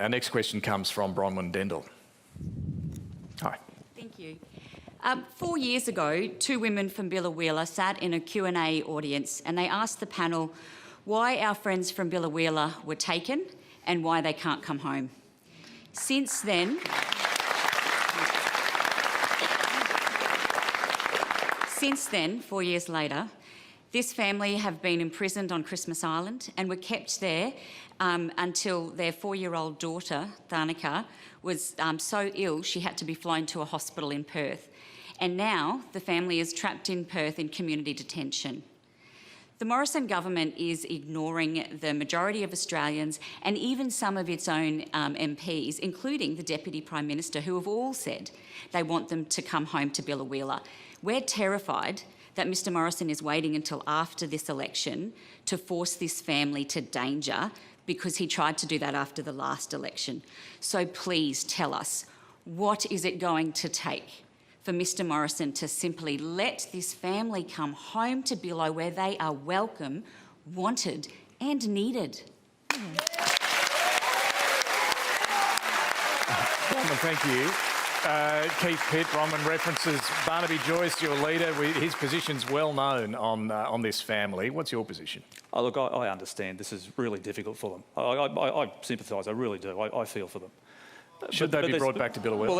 Our next question comes from Bronwyn Dendell. Hi. Thank you. 4 years ago, two women from Bilo sat in a Q&A audience and they asked the panel why our friends from Bilo were taken and why they can't come home. Since then, 4 years later, this family have been imprisoned on Christmas Island and were kept there until their 4-year-old daughter, Thanika, was so ill she had to be flown to a hospital in Perth. And now the family is trapped in Perth in community detention. The Morrison government is ignoring the majority of Australians and even some of its own MPs, including the Deputy Prime Minister, who have all said they want them to come home to Bilo. We're terrified that Mr Morrison is waiting until after this election to force this family to danger, because he tried to do that after the last election. So please tell us, what is it going to take for Mr Morrison to simply let this family come home to Bilo, where they are welcome, wanted and needed? Bronwyn, thank you. Keith Pitt, Bronwyn references Barnaby Joyce, your leader. His position's well known on this family. What's your position? Oh, look, I understand this is really difficult for them. I sympathise, I really do. I feel for them. Should they be brought back to Bilo? Well,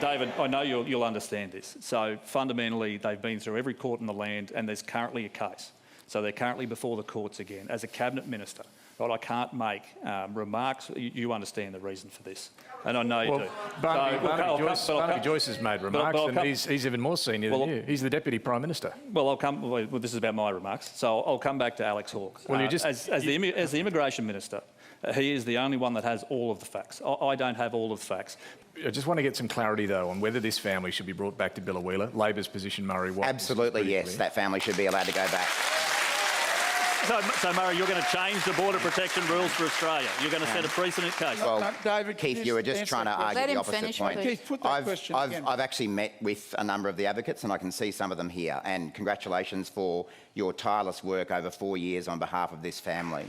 David, I know you'll understand this. So fundamentally, they've been through every court in the land, and there's currently a case. So they're currently before the courts again. As a cabinet minister, right, I can't make remarks. You understand the reason for this, and I know you do. Barnaby Joyce has made remarks, and he's even more senior than you. He's the Deputy Prime Minister. Well, this is about my remarks, so I'll come back to Alex Hawke. Well, as the Immigration Minister, he is the only one that has all of the facts. I don't have all of the facts. I just want to get some clarity, though, on whether this family should be brought back to Bilo. Labor's position, Murray Watt. Absolutely, yes. Clear. That family should be allowed to go back. So, Murray, you're going to change the border protection rules for Australia. You're going to set a precedent case. Well, David, Keith, you were just trying to argue the opposite point. Keith, put that question again. I've actually met with a number of the advocates, and I can see some of them here. And congratulations for your tireless work over 4 years on behalf of this family.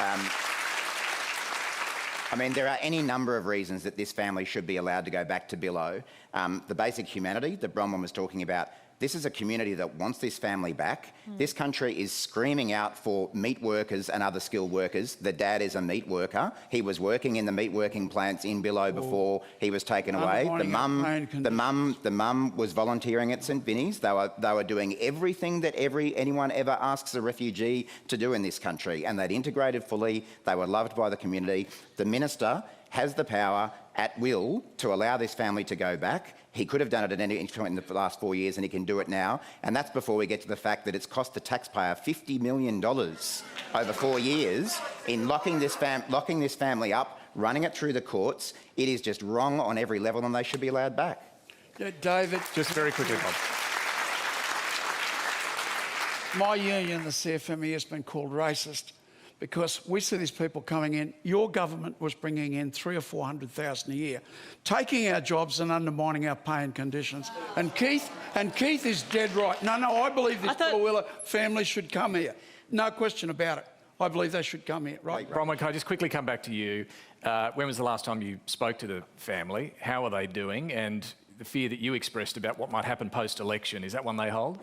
I mean, there are any number of reasons that this family should be allowed to go back to Bilo. The basic humanity that Bronwyn was talking about, this is a community that wants this family back. This country is screaming out for meat workers and other skilled workers. The dad is a meat worker. He was working in the meat working plants in Bilo before he was taken away. The mum was volunteering at St Vinny's. They were doing everything that anyone ever asks a refugee to do in this country, and they'd integrated fully. They were loved by the community. The minister has the power at will to allow this family to go back. He could have done it at any point in the last 4 years, and he can do it now. And that's before we get to the fact that it's cost the taxpayer $50 million over 4 years in locking this family up, running it through the courts. It is just wrong on every level, and they should be allowed back. Yeah, David. Just very quickly, Bob. My union, the CFME, has been called racist because we see these people coming in. Your government was bringing in 300,000 or 400,000 a year, taking our jobs and undermining our pay and conditions. And Keith is dead right. No, I believe this Bilo family should come here. No question about it. I believe they should come here, right? Bronwyn, can I just quickly come back to you? When was the last time you spoke to the family? How are they doing? And the fear that you expressed about what might happen post-election, is that one they hold?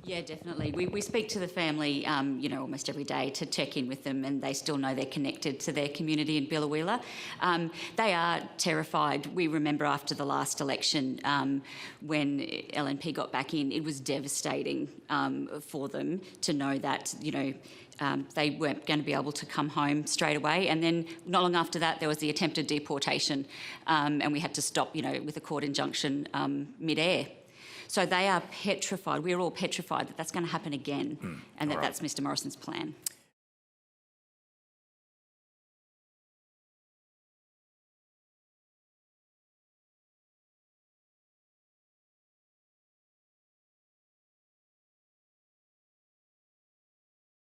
Yeah, definitely. We speak to the family, almost every day to check in with them, and they still know they're connected to their community in Bilo. They are terrified. We remember after the last election when LNP got back in, it was devastating for them to know that, they weren't going to be able to come home straight away. And then not long after that, there was the attempted deportation, and we had to stop, with a court injunction mid-air. So they are petrified. We're all petrified that that's going to happen again, and that's Mr Morrison's plan.